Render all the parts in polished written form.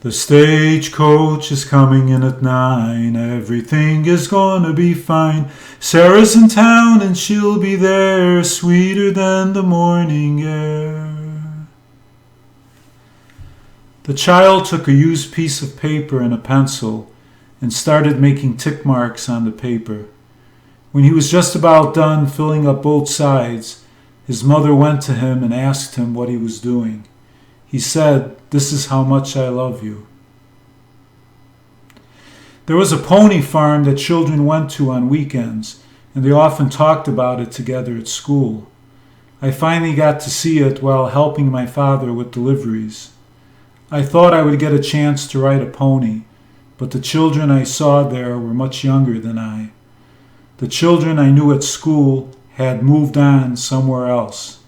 The stagecoach is coming in at 9. Everything is gonna be fine. Sara's in town and she'll be there, sweeter than the morning air. The child took a used piece of paper and a pencil and started making tick marks on the paper. When he was just about done filling up both sides, his mother went to him and asked him what he was doing. He said, "This is how much I love you." There was a pony farm that children went to on weekends, and they often talked about it together at school. I finally got to see it while helping my father with deliveries. I thought I would get a chance to ride a pony, but the children I saw there were much younger than I. The children I knew at school had moved on somewhere else.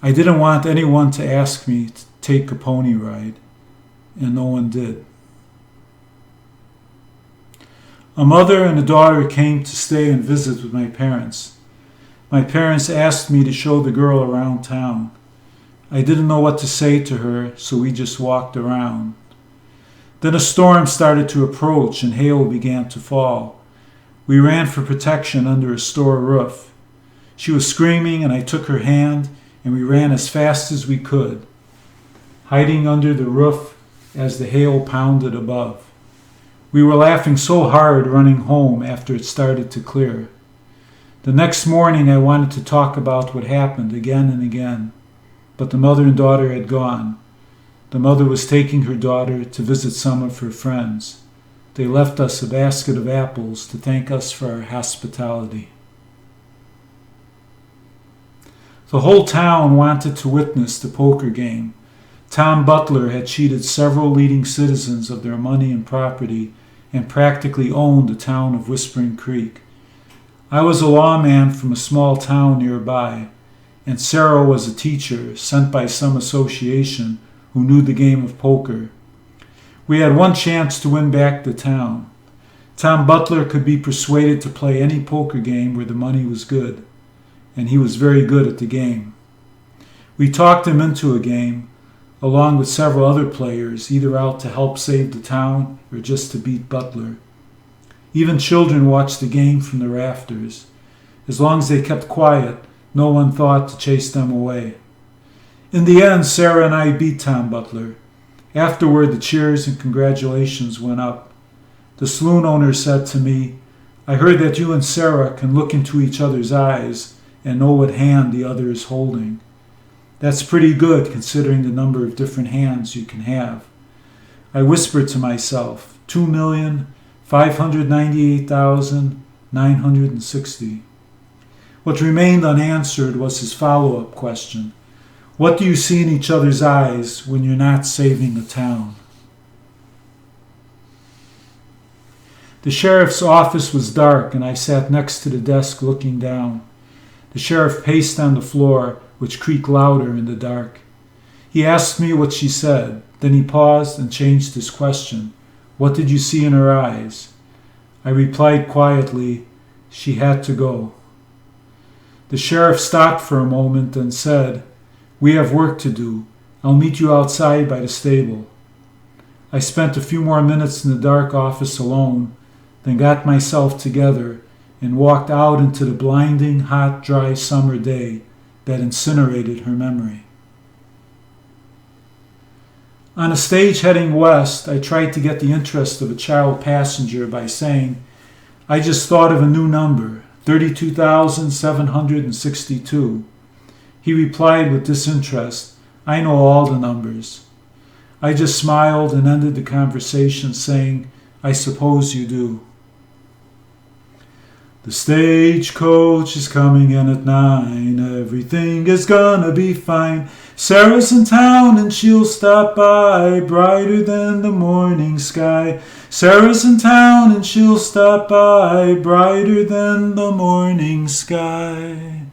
I didn't want anyone to ask me to take a pony ride, and no one did. A mother and a daughter came to stay and visit with my parents. My parents asked me to show the girl around town. I didn't know what to say to her, so we just walked around. Then a storm started to approach and hail began to fall. We ran for protection under a store roof. She was screaming and I took her hand and we ran as fast as we could, hiding under the roof as the hail pounded above. We were laughing so hard running home after it started to clear. The next morning I wanted to talk about what happened again and again, but the mother and daughter had gone. The mother was taking her daughter to visit some of her friends. They left us a basket of apples to thank us for our hospitality. The whole town wanted to witness the poker game. Tom Butler had cheated several leading citizens of their money and property and practically owned the town of Whispering Creek. I was a lawman from a small town nearby, and Sara was a teacher sent by some association who knew the game of poker. We had one chance to win back the town. Tom Butler could be persuaded to play any poker game where the money was good, and he was very good at the game. We talked him into a game, along with several other players, either out to help save the town or just to beat Butler. Even children watched the game from the rafters. As long as they kept quiet, no one thought to chase them away. In the end, Sara and I beat Tom Butler. Afterward, the cheers and congratulations went up. The saloon owner said to me, "I heard that you and Sara can look into each other's eyes and know what hand the other is holding. That's pretty good considering the number of different hands you can have." I whispered to myself, 2,598,960. What remained unanswered was his follow-up question. What do you see in each other's eyes when you're not saving a town? The sheriff's office was dark and I sat next to the desk looking down. The sheriff paced on the floor, which creaked louder in the dark. He asked me what she said. Then he paused and changed his question. What did you see in her eyes? I replied quietly, "She had to go." The sheriff stopped for a moment and said, "We have work to do. I'll meet you outside by the stable." I spent a few more minutes in the dark office alone, then got myself together and walked out into the blinding, hot, dry summer day that incinerated her memory. On a stage heading west, I tried to get the interest of a child passenger by saying, "I just thought of a new number, 32,762. He replied with disinterest, "I know all the numbers." I just smiled and ended the conversation saying, "I suppose you do." The stagecoach is coming in at 9. Everything is gonna be fine. Sara's in town and she'll stop by, brighter than the morning sky. Sara's in town and she'll stop by, brighter than the morning sky.